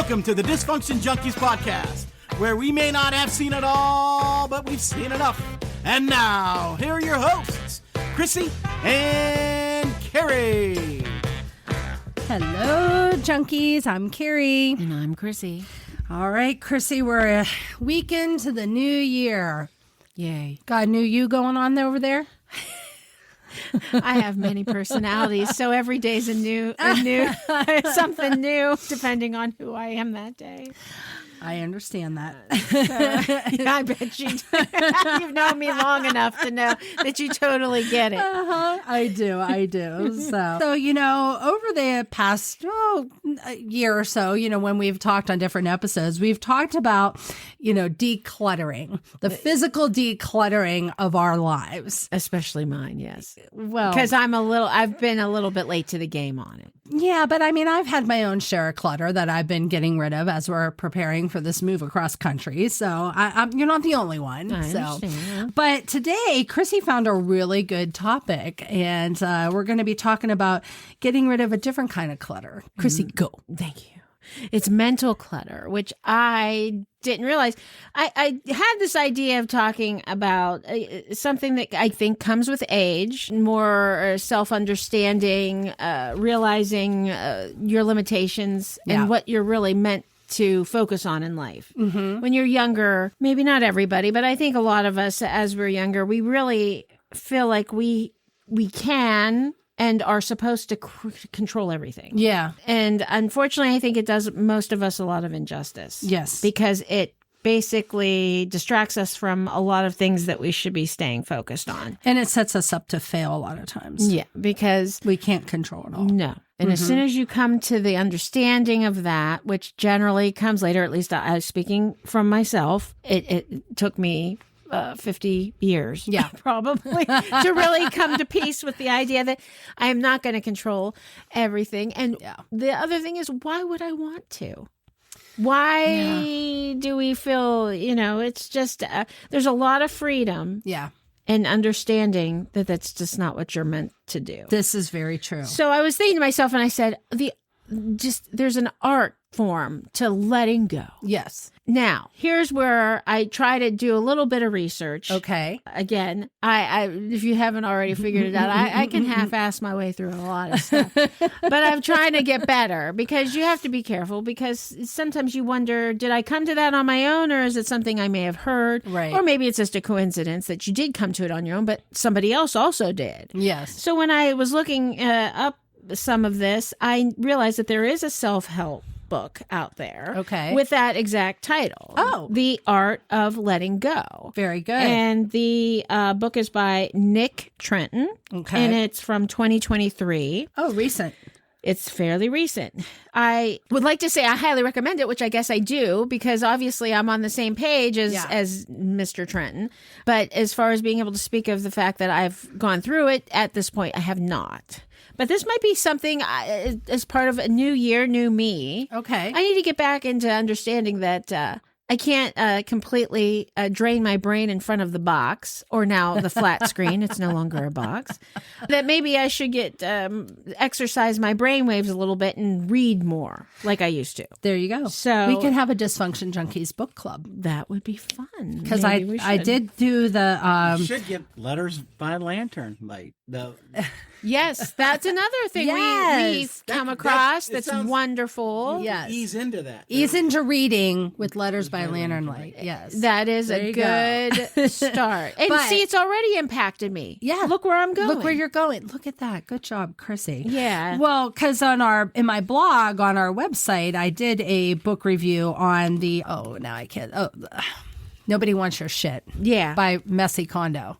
Welcome to the Dysfunction Junkies podcast, where we may not have seen it all, but we've seen enough. And now, here are your hosts, Chrissy and Carrie. Hello, junkies. I'm Carrie. And I'm Chrissy. All right, Chrissy, we're a week into the new year. Yay. Got a new you going on over there? I have many personalities, so every day's a new something new, depending on who I am that day. I understand that. I bet you do. You've known me long enough to know that you totally get it. I do. So, over the past year or so, when we've talked on different episodes, we've talked about, decluttering, the physical decluttering of our lives. Especially mine, yes. Well, because I've been a little bit late to the game on it. Yeah, but I've had my own share of clutter that I've been getting rid of as we're preparing for this move across country. So you're not the only one. I understand. But today, Chrissy found a really good topic, and we're going to be talking about getting rid of a different kind of clutter. Chrissy, go. Thank you. It's mental clutter, which I didn't realize. I had this idea of talking about something that I think comes with age, more self-understanding, realizing your limitations and what you're really meant to focus on in life. Mm-hmm. When you're younger, maybe not everybody, but I think a lot of us as we're younger, we really feel like we can and are supposed to control everything. Yeah. And unfortunately, I think it does most of us a lot of injustice. Yes. Because it basically distracts us from a lot of things that we should be staying focused on. And it sets us up to fail a lot of times. Yeah, because we can't control it all. No. And as soon as you come to the understanding of that, which generally comes later, at least I was speaking from myself, it took me 50 years, probably, to really come to peace with the idea that I am not going to control everything. And the other thing is, why would I want to? Why do we feel, it's just, there's a lot of freedom. Yeah. And understanding that that's just not what you're meant to do. This is very true. So I was thinking to myself, and I said, there's an art form to letting go. Yes. Now, here's where I try to do a little bit of research. Okay. Again, I if you haven't already figured it out, I can half-ass my way through a lot of stuff. But I'm trying to get better because you have to be careful because sometimes you wonder, did I come to that on my own or is it something I may have heard? Right. Or maybe it's just a coincidence that you did come to it on your own, but somebody else also did. Yes. So when I was looking up some of this, I realized that there is a self-help book out there with that exact title. Oh. The Art of Letting Go. Very good. And the book is by Nick Trenton. Okay. And it's from 2023. Oh, recent. It's fairly recent. I would like to say I highly recommend it, which I guess I do, because obviously I'm on the same page as Mr. Trenton. But as far as being able to speak of the fact that I've gone through it, at this point, I have not. But this might be something as part of a new year, new me. Okay. I need to get back into understanding that I can't completely drain my brain in front of the box, or now the flat screen. It's no longer a box. That maybe I should get exercise my brain waves a little bit and read more like I used to. There you go. So we can have a Dysfunction Junkies book club. That would be fun. Because I did do the... You should get Letters by Lantern Light. Yes, that's another thing we've come across that's wonderful. Yes. Ease into that. Ease into reading with Letters by Lantern Light. Yes. That is a good start. And see, it's already impacted me. Yeah. Look where I'm going. Look where you're going. Look at that. Good job, Chrissy. Yeah. Well, because in my blog on our website, I did a book review on Nobody Wants Your Shit. Yeah. By Messy Kondo.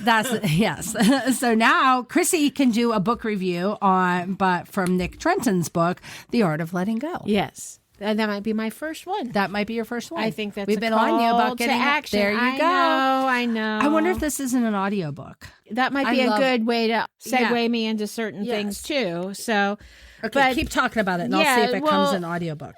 Yes. So now Chrissy can do a book review from Nick Trenton's book, The Art of Letting Go. Yes. And that might be my first one. That might be your first one. I think that's We've been on you about getting action. There you go. I know. I wonder if this isn't an audiobook. That might be a good way to segue me into certain things too. So Okay, keep talking about it, and I'll see if it comes in audiobook.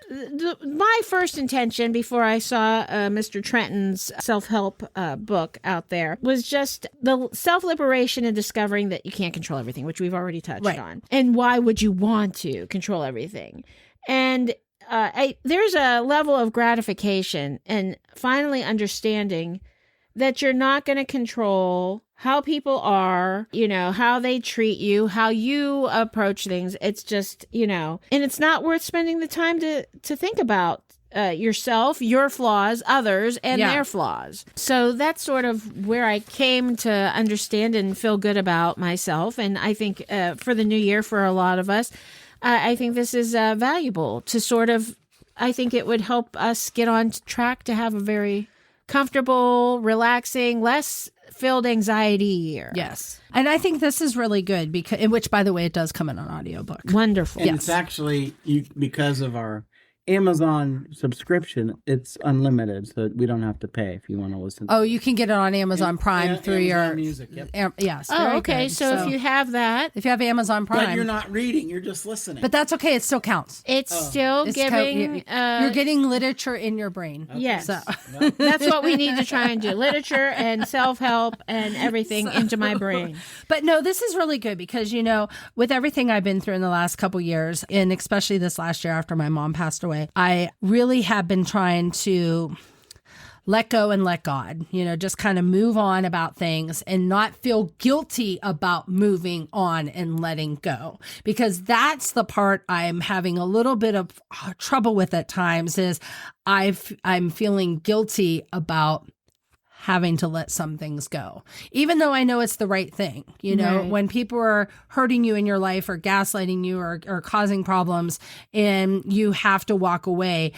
My first intention before I saw Mr. Trenton's self-help book out there was just the self-liberation and discovering that you can't control everything, which we've already touched on. And why would you want to control everything? And there's a level of gratification and finally understanding that you're not going to control how people are, how they treat you, how you approach things. It's just, and it's not worth spending the time to think about yourself, your flaws, others, and their flaws. So that's sort of where I came to understand and feel good about myself. And I think for the new year, for a lot of us, I think this is valuable to sort of, I think it would help us get on track to have a very comfortable, relaxing, less filled anxiety year. Yes. And I think this is really good because, in which, by the way, it does come in an audiobook. Wonderful. And it's actually, because of our Amazon subscription, it's unlimited, so we don't have to pay if you want to listen. Oh, you can get it on Amazon Prime through Amazon your Music. Yep. Yes. Oh, okay. So if you have that, if you have Amazon Prime, But you're not reading; you're just listening. but that's okay. It still counts. it's still It's giving. you're getting literature in your brain. Yes. So. That's what we need to try and do. Literature and self-help and everything into my brain. But no, this is really good because, with everything I've been through in the last couple years, and especially this last year after my mom passed away, I really have been trying to let go and let God, just kind of move on about things and not feel guilty about moving on and letting go. Because that's the part I'm having a little bit of trouble with at times is I'm feeling guilty about having to let some things go, even though I know it's the right thing. Right. When people are hurting you in your life or gaslighting you or causing problems and you have to walk away,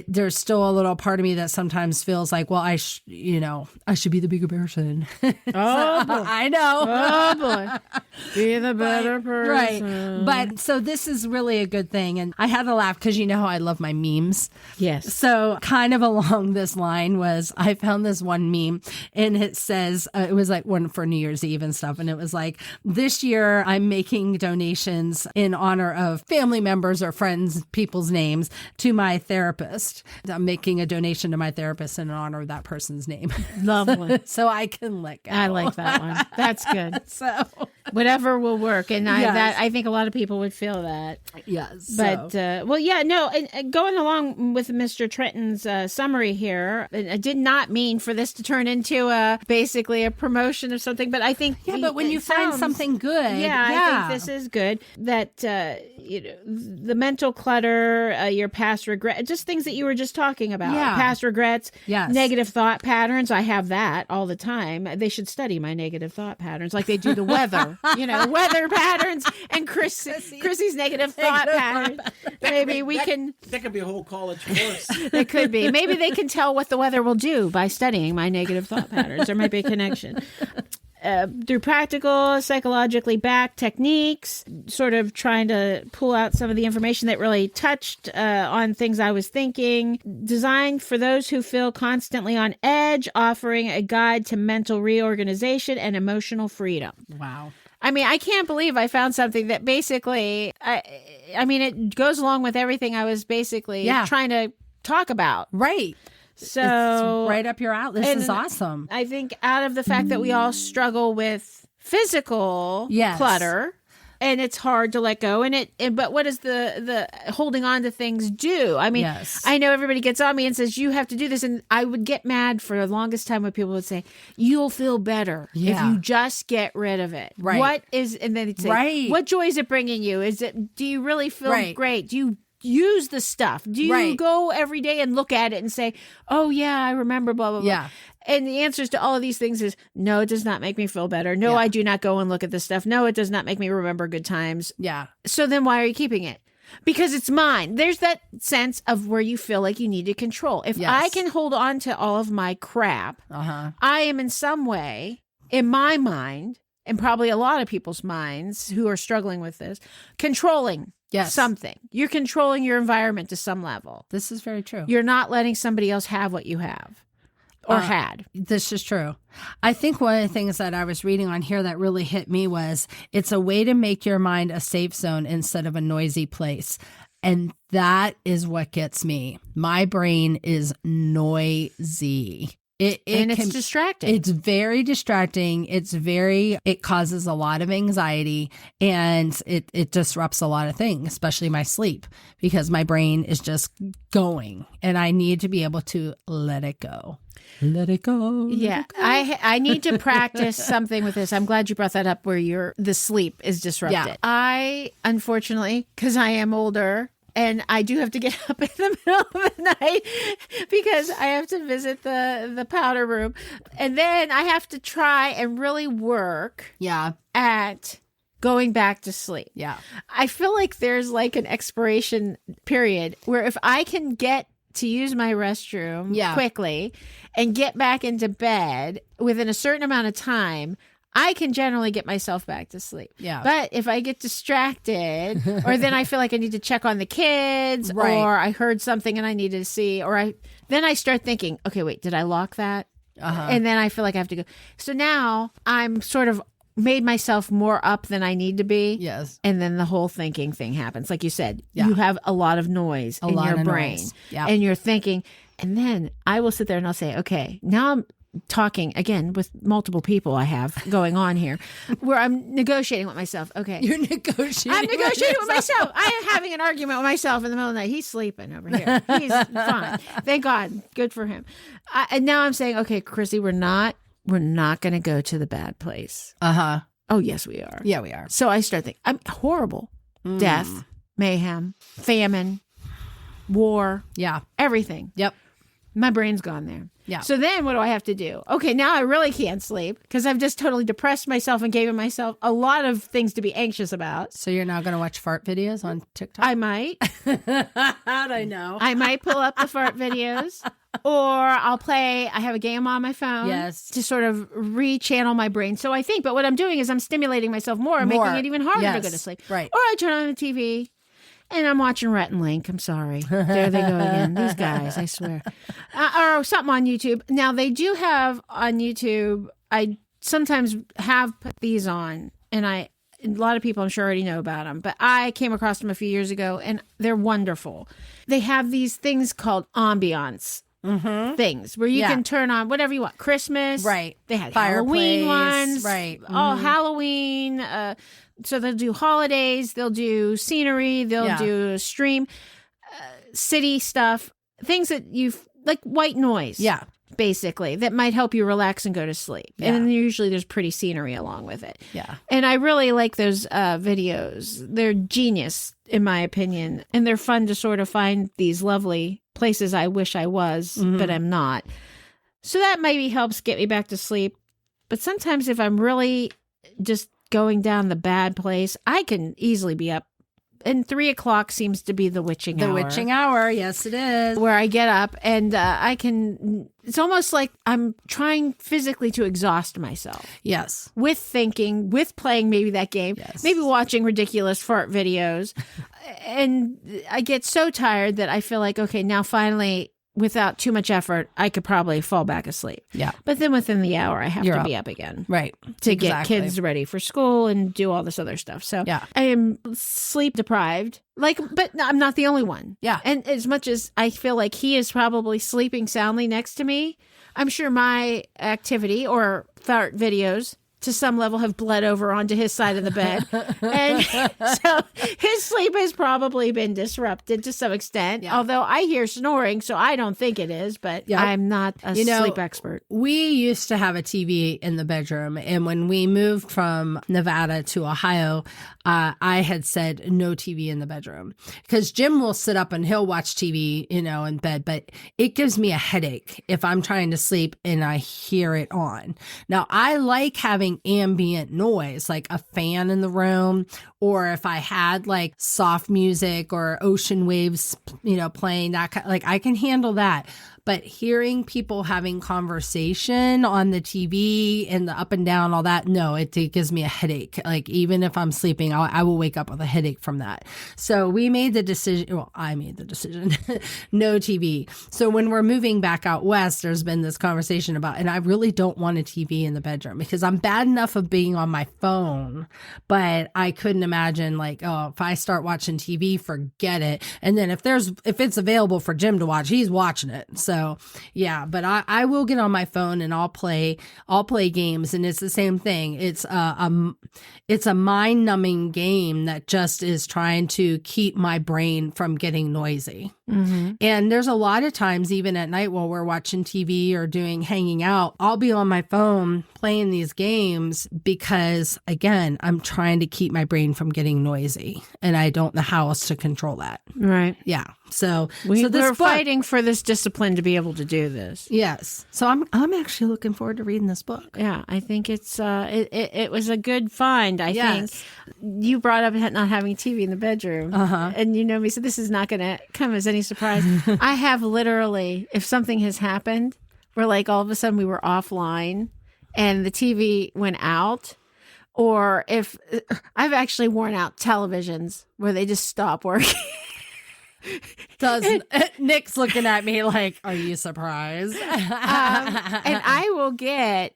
there's still a little part of me that sometimes feels like, well, I should be the bigger person. Oh, boy. I know. Oh, boy. Be the better person. Right. But so this is really a good thing. And I had to laugh because how I love my memes. Yes. So kind of along this line was I found this one meme and it says, it was like one for New Year's Eve and stuff. And it was like, this year I'm making donations in honor of family members or friends, people's names to my therapist. I'm making a donation to my therapist in honor of that person's name. Lovely. So I can let go. I like that one. That's good. So whatever will work. And Yes. I think a lot of people would feel that. yes. But, and going along with Mr. Trenton's summary here, I did not mean for this to turn into basically a promotion of something, but I think... Yeah, but when you find something good... I think this is good. That, the mental clutter, your past regret, just things that you were just talking about. Yeah. Past regrets, Yes. negative thought patterns. I have that all the time. They should study my negative thought patterns like they do the weather. Weather patterns and Chrissy's negative thought patterns. Maybe we can... That could be a whole college course. It could be. Maybe they can tell what the weather will do by studying my negative thought patterns. There might be a connection. Through practical, psychologically backed techniques, sort of trying to pull out some of the information that really touched on things I was thinking. Designed for those who feel constantly on edge, offering a guide to mental reorganization and emotional freedom. Wow. I mean, I can't believe I found something that basically, it goes along with everything I was basically trying to talk about. Right. So it's right up your alley. This is awesome. I think out of the fact that we all struggle with physical clutter, and it's hard to let go. But what does the holding on to things do? I mean, I know everybody gets on me and says, you have to do this. And I would get mad for the longest time when people would say, you'll feel better if you just get rid of it. Right. And then they'd say, what joy is it bringing you? Do you really feel great? Do you use the stuff? Do you go every day and look at it and say, oh yeah, I remember blah, blah, blah. Yeah. And the answers to all of these things is, no, it does not make me feel better. No, I do not go and look at this stuff. No, it does not make me remember good times. Yeah. So then why are you keeping it? Because it's mine. There's that sense of where you feel like you need to control. If I can hold on to all of my crap, I am in some way, in my mind, and probably a lot of people's minds who are struggling with this, controlling something. You're controlling your environment to some level. This is very true. You're not letting somebody else have what you have or had. This is true. I think one of the things that I was reading on here that really hit me was it's a way to make your mind a safe zone instead of a noisy place. And that is what gets me. My brain is noisy. And it's distracting. It's very distracting. It causes a lot of anxiety, and it disrupts a lot of things, especially my sleep, because my brain is just going and I need to be able to let it go. Let it go. Yeah. I need to practice something with this. I'm glad you brought that up where the sleep is disrupted. Yeah. I, unfortunately, because I am older, and I do have to get up in the middle of the night because I have to visit the powder room. And then I have to try and really work at going back to sleep. Yeah. I feel like there's like an expiration period where if I can get to use my restroom quickly and get back into bed within a certain amount of time, I can generally get myself back to sleep. Yeah. But if I get distracted, or then I feel like I need to check on the kids, Right. or I heard something and I need to see, then I start thinking, okay, wait, did I lock that? And then I feel like I have to go. So now I'm sort of made myself more up than I need to be. Yes. And then the whole thinking thing happens. Like you said, you have a lot of noise in your brain. Yeah. And you're thinking, and then I will sit there and I'll say, okay, now I'm talking again with multiple people I have going on here where I'm negotiating with myself. Okay. You're negotiating. I'm negotiating with myself. I am having an argument with myself in the middle of the night. He's sleeping over here. He's fine. Thank God. Good for him. And now I'm saying, okay, Chrissy, we're not going to go to the bad place. Oh, yes, we are. Yeah, we are. So I start thinking, I'm horrible. Death, mayhem, famine, war. Yeah. Everything. Yep. My brain's gone there. Yeah. So then what do I have to do? Okay, now I really can't sleep because I've just totally depressed myself and given myself a lot of things to be anxious about. So you're now going to watch fart videos on TikTok? I might. How'd I know? I might pull up the fart videos, or I'll play. I have a game on my phone. Yes. To sort of re-channel my brain. So I think, but what I'm doing is I'm stimulating myself more, making it even harder to go to sleep. Right. Or I turn on the TV. And I'm watching Rhett and Link. I'm sorry. There they go again. These guys, I swear. Or something on YouTube. Now, they do have on YouTube, I sometimes have put these on. And a lot of people I'm sure already know about them. But I came across them a few years ago, and they're wonderful. They have these things called ambiance. Things where you can turn on whatever you want. Christmas. Right. They had Fireplace, Halloween ones. right. Oh, Halloween. So they'll do holidays, they'll do scenery, they'll do stream, city stuff, things that like white noise. Yeah. Basically, that might help you relax and go to sleep. Yeah. And then usually there's pretty scenery along with it. Yeah. And I really like those videos. They're genius, in my opinion. And they're fun to sort of find these lovely places I wish I was, but I'm not. So that maybe helps get me back to sleep. But sometimes if I'm really just going down the bad place, I can easily be up. And 3:00 seems to be the witching hour. The witching hour. Yes, it is. Where I get up and it's almost like I'm trying physically to exhaust myself. Yes. With thinking, with playing maybe that game, maybe watching ridiculous fart videos. And I get so tired that I feel like, okay, now finally, without too much effort, I could probably fall back asleep. Yeah. But then within the hour, I have to be up again. Right. To get kids ready for school and do all this other stuff. So I am sleep deprived. But I'm not the only one. Yeah. And as much as I feel like he is probably sleeping soundly next to me, I'm sure my activity or fart videos to some level have bled over onto his side of the bed. And so his sleep has probably been disrupted to some extent, although I hear snoring, so I don't think it is, but I'm not a sleep expert. We used to have a TV in the bedroom, and when we moved from Nevada to Ohio, I had said no TV in the bedroom because Jim will sit up and he'll watch TV, in bed, but it gives me a headache if I'm trying to sleep and I hear it on. Now, I like having ambient noise, like a fan in the room, or if I had like soft music or ocean waves, playing that kind, like I can handle that. But hearing people having conversation on the TV and the up and down, all that, no, it gives me a headache. Like even if I'm sleeping, I will wake up with a headache from that. So we made the decision. Well, I made the decision, no TV. So when we're moving back out west, there's been this conversation about, and I really don't want a TV in the bedroom because I'm bad enough of being on my phone, but I couldn't imagine like, oh, if I start watching TV, forget it. And then if it's available for Jim to watch, he's watching it. So So yeah, but I will get on my phone and I'll play games, and it's the same thing. It's a mind numbing game that just is trying to keep my brain from getting noisy. Mm-hmm. And there's a lot of times, even at night while we're watching TV or hanging out, I'll be on my phone playing these games because, again, I'm trying to keep my brain from getting noisy, and I don't know how else to control that. Right. Yeah. So we're fighting for this discipline to be able to do this. Yes. So I'm actually looking forward to reading this book. Yeah, I think it was a good find. I think you brought up not having TV in the bedroom, and you know me, so this is not going to come as any surprise. I have literally, if something has happened, where like all of a sudden we were offline and the TV went out, or if I've actually worn out televisions where they just stop working. Nick's looking at me like, are you surprised? And I will get,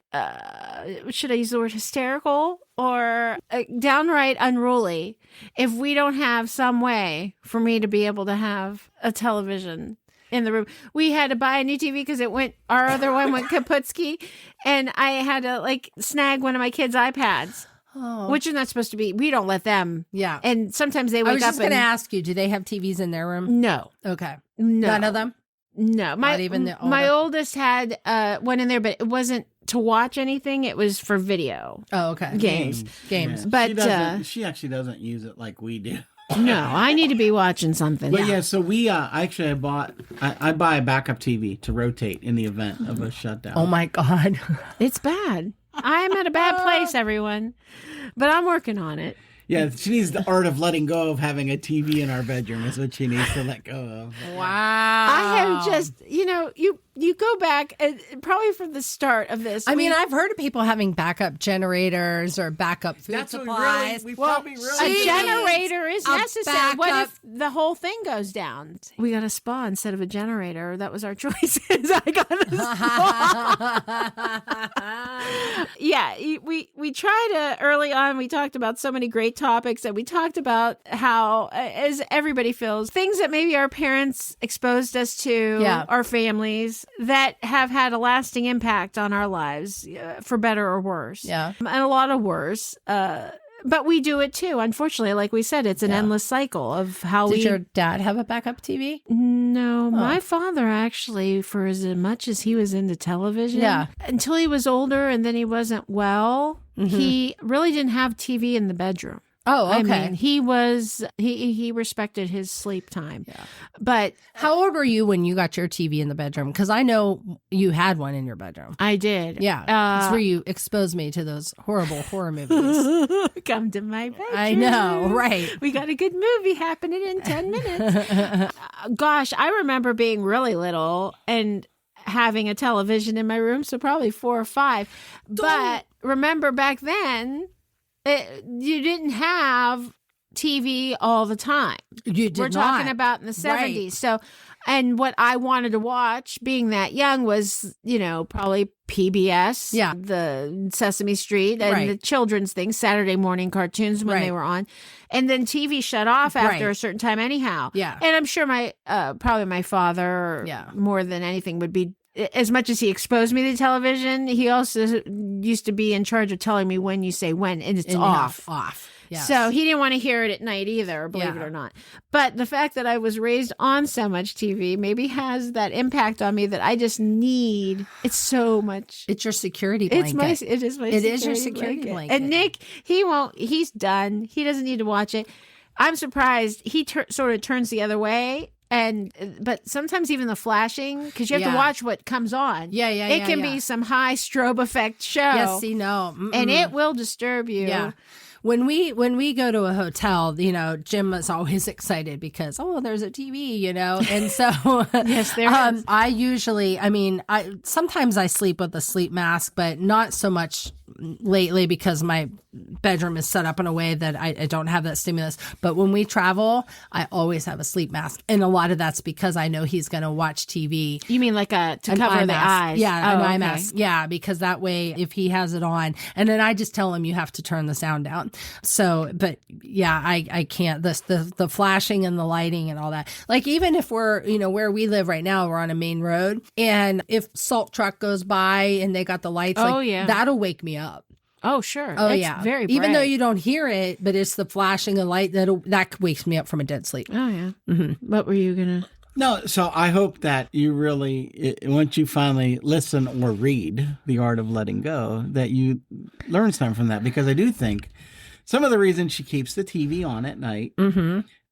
should I use the word hysterical or downright unruly if we don't have some way for me to be able to have a television in the room. We had to buy a new TV because our other one went kaputski, and I had to like snag one of my kids' iPads. Oh. Which is not supposed to be. We don't let them. Yeah. And sometimes they wake up. I was just going to ask you, do they have TVs in their room? No. Okay. No. None of them? No. Not even the older? My oldest had one in there, but it wasn't to watch anything. It was for video. Oh, okay. Games. Yeah. But she actually doesn't use it like we do. No, I need to be watching something. But yeah, so we I buy a backup TV to rotate in the event of a shutdown. Oh my God. It's bad. I am at a bad place, everyone. But I'm working on it. Yeah, she needs the art of letting go of having a TV in our bedroom is what she needs to let go of. Wow. I have just, you go back probably from the start of this. I mean, I've heard of people having backup generators or backup food That's supplies. we probably a generator is necessary. What backup. if the whole thing goes down? We got a spa instead of a generator. That was our choices. I got a spa. Yeah, we tried to, early on, we talked about so many great topics, and we talked about how, as everybody feels, things that maybe our parents exposed us to, our families, that have had a lasting impact on our lives, for better or worse. Yeah. And a lot of worse. But we do it too. Unfortunately, like we said, it's an endless cycle of how Did your dad have a backup TV? No, my father actually, for as much as he was into television, until he was older and then he wasn't well, he really didn't have TV in the bedroom. Oh, okay. I mean, he respected his sleep time. Yeah. But how old were you when you got your TV in the bedroom? Because I know you had one in your bedroom. I did. Yeah. That's where you exposed me to those horrible horror movies. Come to my bedroom. I know, right. We got a good movie happening in 10 minutes. Gosh, I remember being really little and having a television in my room, so probably 4 or 5. But remember back then, you didn't have TV all the time. You did We're not. talking about in the 70s. Right. So, and what I wanted to watch, being that young, was, probably PBS, the Sesame Street, and the children's things, Saturday morning cartoons when they were on. And then TV shut off after a certain time anyhow. Yeah. And I'm sure probably my father, more than anything, would be, as much as he exposed me to television, he also used to be in charge of telling me when you say when, and it's off. Off. Yes. So he didn't want to hear it at night either, believe it or not. But the fact that I was raised on so much TV maybe has that impact on me that I just need. It's so much. It's your security blanket. It is your security blanket. And Nick, he's done. He doesn't need to watch it. I'm surprised. He sort of turns the other way. But sometimes even the flashing, because you have to watch what comes on. It can be some high strobe effect show. Yes, no. And it will disturb you. Yeah. When we go to a hotel, Jim is always excited because, there's a TV, and so yes, there is. I usually, sometimes I sleep with a sleep mask, but not so much lately because my bedroom is set up in a way that I don't have that stimulus. But when we travel, I always have a sleep mask. And a lot of that's because I know he's going to watch TV. You mean like to cover the eyes? Yeah, an eye mask. Yeah, because that way if he has it on, and then I just tell him you have to turn the sound down. So, but yeah, I can't. The flashing and the lighting and all that. Like even if we're, where we live right now, we're on a main road, and if salt truck goes by and they got the lights, that'll wake me up. Oh, sure. Oh, it's yeah. very bright. Even though you don't hear it, but it's the flashing of light that wakes me up from a dead sleep. Oh, yeah. Mm-hmm. What were you going to... No, so I hope that you really, once you finally listen or read The Art of Letting Go, that you learn something from that. Because I do think some of the reasons she keeps the TV on at night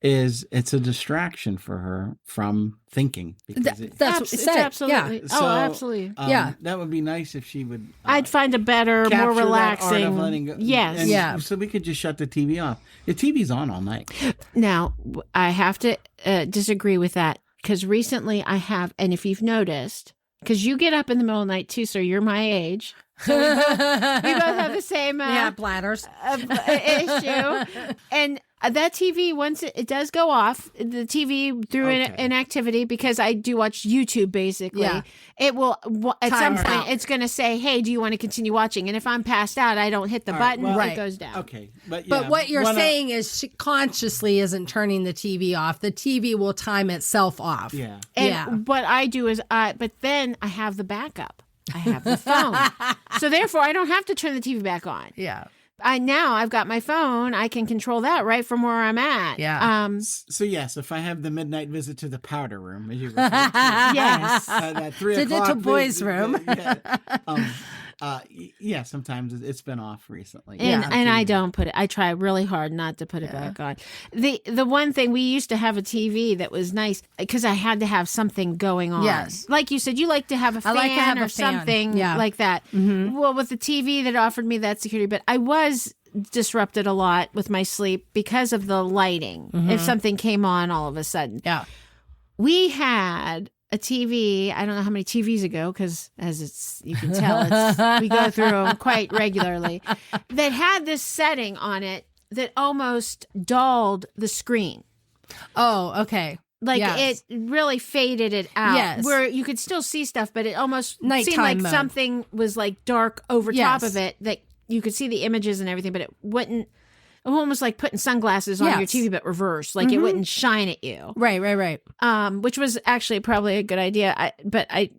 is it's a distraction for her from thinking. Because That's what it said. Absolutely. Yeah. Oh, absolutely. That would be nice if she would. I'd find a better, more relaxing. That art of letting go. Yes. And so we could just shut the TV off. The TV's on all night. Now, I have to disagree with that because recently I have, and if you've noticed, because you get up in the middle of the night too, so you're my age. So we both have the same bladders issue. And that TV, once it does go off, the TV through an activity, because I do watch YouTube basically, it will, at some point, it's going to say, hey, do you want to continue watching? And if I'm passed out, I don't hit the button, it goes down. Okay. But what you're saying is she consciously isn't turning the TV off. The TV will time itself off. Yeah. And what I do is, but then I have the backup. I have the phone. So therefore, I don't have to turn the TV back on. Yeah. I've got my phone. I can control that right from where I'm at. Yeah. So yes, if I have the midnight visit to the powder room, as you refer to, yes, that 3 to o'clock the boys' room. Sometimes it's been off recently. And I don't put it. I try really hard not to put it back on. The one thing, we used to have a TV that was nice because I had to have something going on. Yes, like you said, you like to have a fan or something like that. Mm-hmm. Well, with the TV that offered me that security, but I was disrupted a lot with my sleep because of the lighting. Mm-hmm. If something came on all of a sudden, we had a TV, I don't know how many TVs ago, because as you can tell, we go through them quite regularly, that had this setting on it that almost dulled the screen. Oh, okay. Like it really faded it out. Yes. Where you could still see stuff, but it almost nighttime seemed like mode. something was like dark over top of it, that you could see the images and everything, but it wouldn't. Almost like putting sunglasses on your TV, but reversed. Like it wouldn't shine at you. Right. Which was actually probably a good idea. But I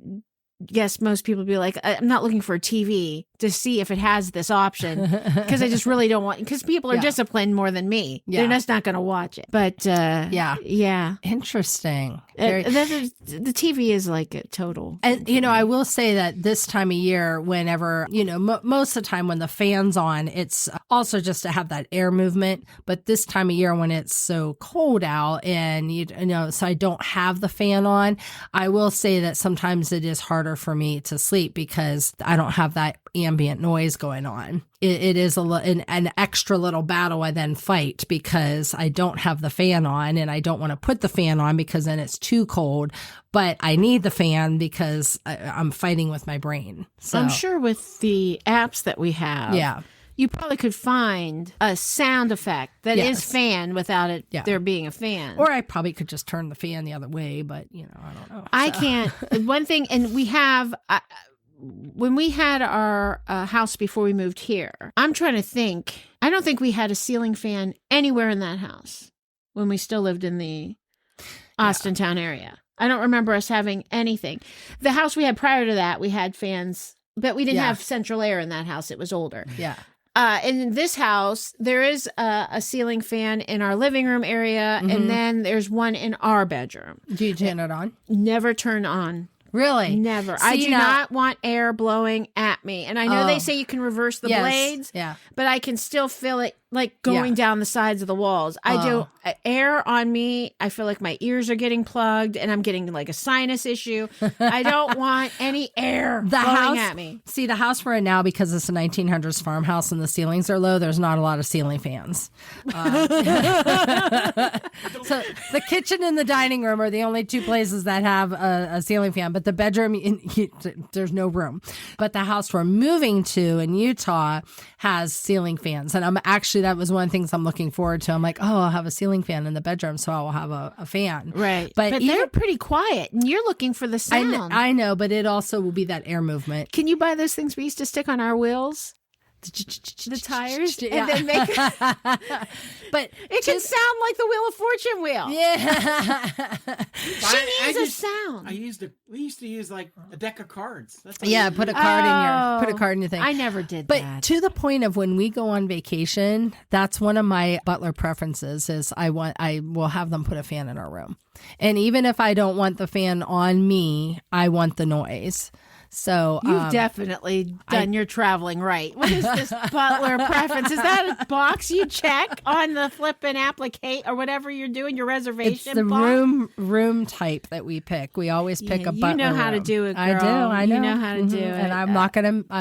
guess most people would be like, I'm not looking for a TV to see if it has this option because I just really don't want, because people are disciplined more than me. They're just not going to watch it. But yeah. Interesting. The TV is like a total. And, I will say that this time of year, whenever, most of the time when the fan's on, it's also just to have that air movement. But this time of year when it's so cold out and, so I don't have the fan on, I will say that sometimes it is harder for me to sleep because I don't have that ambient noise going on. It is an extra little battle I then fight because I don't have the fan on, and I don't want to put the fan on because then it's too cold, but I need the fan because I'm fighting with my brain. So I'm sure with the apps that we have, you probably could find a sound effect that is fan without it there being a fan. Or I probably could just turn the fan the other way, but I don't know. I can't. One thing, and we have, when we had our house before we moved here, I'm trying to think. I don't think we had a ceiling fan anywhere in that house when we still lived in the Austintown area. I don't remember us having anything. The house we had prior to that, we had fans, but we didn't have central air in that house. It was older. Yeah. In this house, there is a ceiling fan in our living room area, and then there's one in our bedroom. Do you turn it on? Never turn on. Really? Never. I do not want air blowing at me. And I know they say you can reverse the blades, but I can still feel it like going Yeah. down the sides of the walls. I do air on me. I feel like my ears are getting plugged and I'm getting like a sinus issue. I don't want any air blowing at me. See, the house we're in now, because it's a 1900s farmhouse and the ceilings are low, there's not a lot of ceiling fans. So the kitchen and the dining room are the only two places that have a ceiling fan, but the bedroom, there's no room. But the house we're moving to in Utah has ceiling fans. And that was one of the things I'm looking forward to. I'm like, oh, I'll have a ceiling fan in the bedroom, so I will have a fan. Right. But they're pretty quiet and you're looking for the sound. I know, but it also will be that air movement. Can you buy those things we used to stick on our wheels? The tires? Yeah. And then make But it can sound like the Wheel of Fortune wheel. Yeah. She needs a sound. We used to use like a deck of cards. That's Put a card in your thing. I never did But that. to the point of when we go on vacation, that's one of my butler preferences is I will have them put a fan in our room. And even if I don't want the fan on me, I want the noise. So You've definitely done your traveling right. What is this butler preference? Is that a box you check on the flippin' applicate or whatever you're doing, your reservation it's the box? room type that we pick. We always pick a butler. You know how to room. do it, girl. I do. I know. You know how to do it. And I'm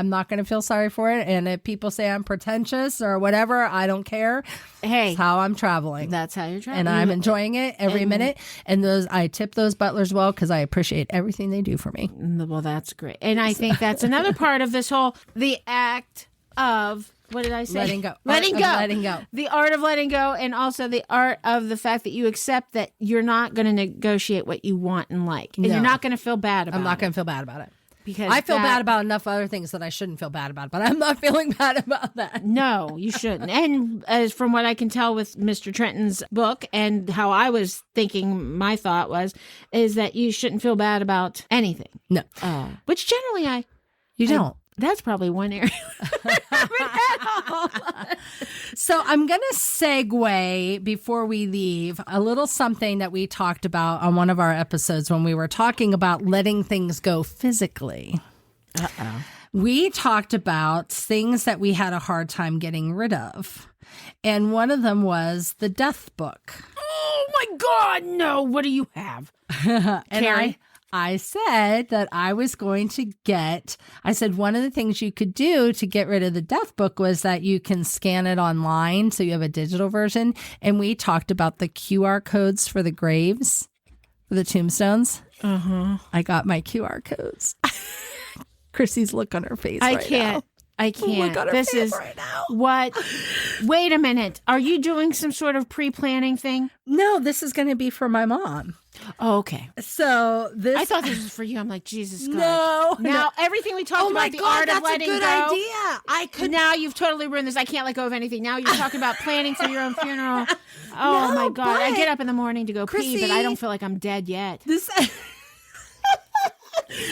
not gonna feel sorry for it. And if people say I'm pretentious or whatever, I don't care. Hey, That's how I'm traveling. that's how you're traveling. And I'm enjoying it every minute. And I tip those butlers well because I appreciate everything they do for me. Well, that's great. And I think that's another part of this the act of, what did I say? Letting go. Letting Art go. of letting go. The art of letting go, and also the art of the fact that you accept that you're not going to negotiate what you want and like. And you're not going to feel bad about it. I'm not going to feel bad about it. Because I feel bad about enough other things that I shouldn't feel bad about, but I'm not feeling bad about that. No, you shouldn't. And as from what I can tell with Mr. Trenton's book and how I was thinking, my thought is that you shouldn't feel bad about anything. No. Which generally You don't. That's probably one area. So I'm going to segue before we leave a little something that we talked about on one of our episodes when we were talking about letting things go physically. We talked about things that we had a hard time getting rid of. And one of them was the death book. Oh my God, no. What do you have? And Carrie? I said that I was going to I said one of the things you could do to get rid of the death book was that you can scan it online. So you have a digital version. And we talked about the QR codes for the graves, for the tombstones. I got my QR codes. Chrissy's look on her face. I right can't. now. I can't. Look on her This face is right now. what? Wait a minute. Are you doing some sort of pre-planning thing? No, this is going to be for my mom. Oh, okay. So this. I thought this was for you. I'm like, Jesus God. No. Now everything we talked Oh my about, the God, art that's of letting a good go. idea. I could. Now you've totally ruined this. I can't let go of anything. Now you're talking about planning for your own funeral. Oh No, my God. I but- get up in the morning to go pee, but I Chrissy- don't feel like I'm dead yet. This.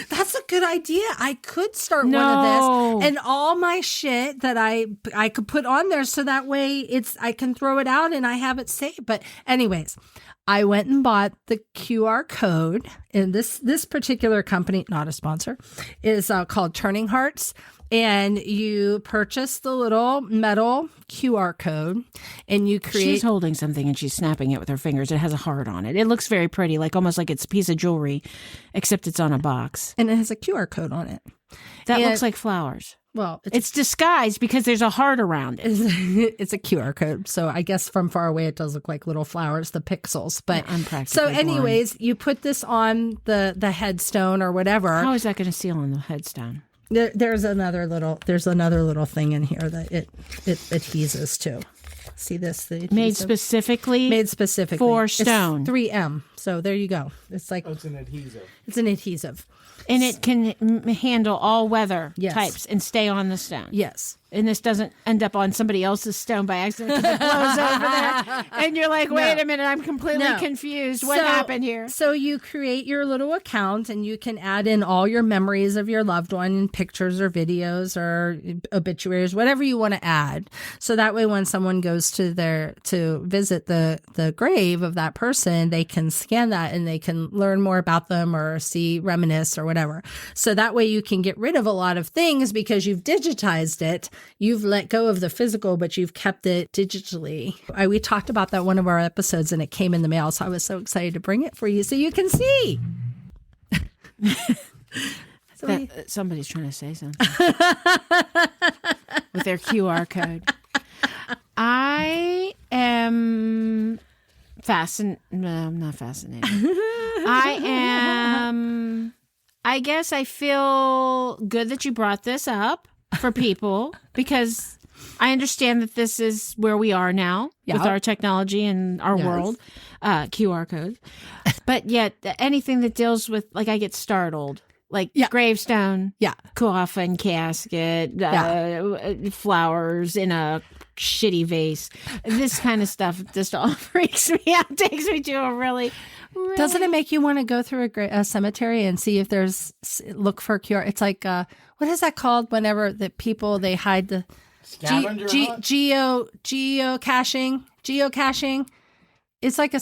That's a good idea. I could start one No. of this and all my shit that I could put on there so that way I can throw it out and I have it saved. But anyways, I went and bought the QR code, and this particular company, not a sponsor, is called Turning Hearts. And you purchase the little metal QR code and you create. She's holding something and she's snapping it with her fingers. It has a heart on it. It looks very pretty, like almost like it's a piece of jewelry, except it's on a box. And it has a QR code on it. That And- looks like flowers. Well, It's disguised because there's a heart around it. it's a QR code. So I guess from far away, it does look like little flowers, the pixels. But I'm practically so anyways, you put this on the headstone or whatever. How is that going to seal on the headstone? There's another little thing in here that it adheses to. See this? The Made adhesive? specifically Made specifically for It's stone. 3M. So there you go. It's like it's an adhesive. it's an adhesive. And it can handle all weather Yes. types and stay on the stone. Yes. And this doesn't end up on somebody else's stone by accident because it blows over there. And you're like, wait a minute, I'm completely No. confused. What happened here? So you create your little account and you can add in all your memories of your loved one and pictures or videos or obituaries, whatever you want to add. So that way when someone goes to visit the grave of that person, they can scan that and they can learn more about them or see, reminisce or whatever. So that way you can get rid of a lot of things because you've digitized it. You've let go of the physical, but you've kept it digitally. We talked about that one of our episodes and it came in the mail. So I was so excited to bring it for you so you can see. Somebody's trying to say something with their QR code. I am fascinated. No, I'm not fascinated. I guess I feel good that you brought this up for people because I understand that this is where we are now with our technology and our world, QR code. But yet anything that deals with, like, I get startled. Like gravestone, coffin, casket, flowers in a shitty vase. This kind of stuff just all freaks me out, takes me to a really... Doesn't it make you want to go through a cemetery and see if there's, look for cure? It's like, what is that called whenever the people, they hide the... Geocaching. It's like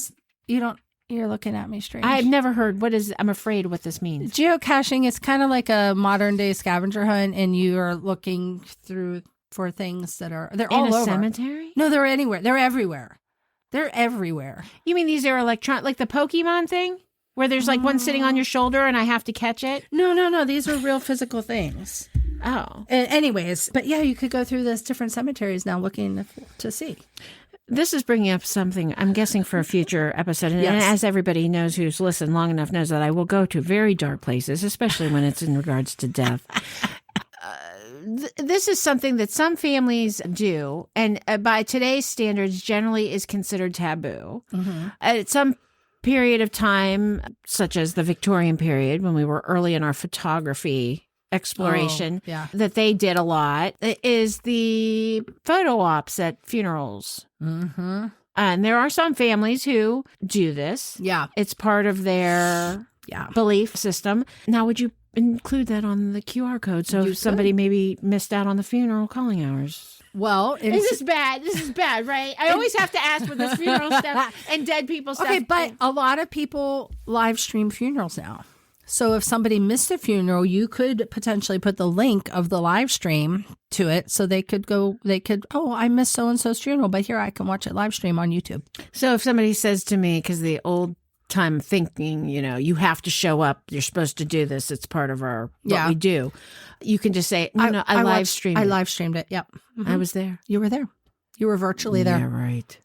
you're looking at me strange. I've never heard. I'm afraid what this means. Geocaching is kind of like a modern day scavenger hunt, and you are looking through for things they're all over. In a cemetery? No, they're anywhere. They're everywhere. They're everywhere. You mean these are electronic, like the Pokemon thing? Where there's like one sitting on your shoulder and I have to catch it? No. These are real physical things. Oh. Anyways, but yeah, you could go through this different cemeteries now looking to see. This is bringing up something, I'm guessing, for a future episode. And as everybody knows who's listened long enough knows that I will go to very dark places, especially when it's in regards to death. This is something that some families do, and by today's standards generally is considered taboo. Mm-hmm. At some period of time, such as the Victorian period, when we were early in our photography exploration, that they did a lot, is the photo ops at funerals. Mm-hmm. And there are some families who do this. Yeah. It's part of their belief system. Now, would you include that on the QR code so if somebody maybe missed out on the funeral calling hours? Well, this is bad. This is bad, right? I always have to ask for this funeral stuff and dead people stuff. Okay, but a lot of people live stream funerals now. So if somebody missed a funeral, you could potentially put the link of the live stream to it so they could, I missed so-and-so's funeral, but here I can watch it live stream on YouTube. So if somebody says to me, because the old time thinking, you have to show up, you're supposed to do this, it's part of what we do. You can just say, no, I live streamed it. I live streamed it, yep. Mm-hmm. I was there. You were there. You were virtually there. Yeah, right.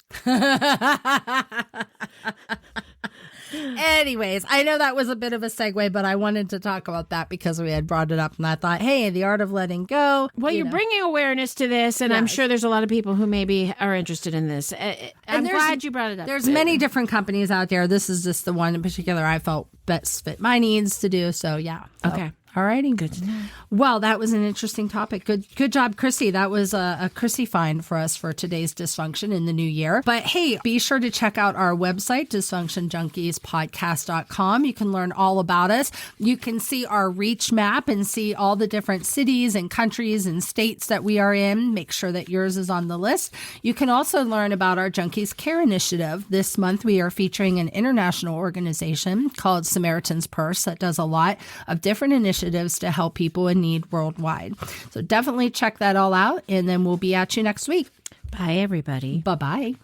Anyways, I know that was a bit of a segue, but I wanted to talk about that because we had brought it up and I thought, hey, the art of letting go. Well, you're bringing awareness to this, and I'm sure there's a lot of people who maybe are interested in this. I'm glad you brought it up. There's many different companies out there. This is just the one in particular I felt best fit my needs to do. So, yeah. Okay. All righty. Good to know. Well, that was an interesting topic. Good job, Chrissy. That was a Chrissy find for us for today's Dysfunction in the new year. But hey, be sure to check out our website, dysfunctionjunkiespodcast.com. You can learn all about us. You can see our reach map and see all the different cities and countries and states that we are in. Make sure that yours is on the list. You can also learn about our Junkies Care Initiative. This month, we are featuring an international organization called Samaritan's Purse that does a lot of different initiatives to help people in need worldwide. So definitely check that all out, and then we'll be at you next week. Bye, everybody. Bye-bye.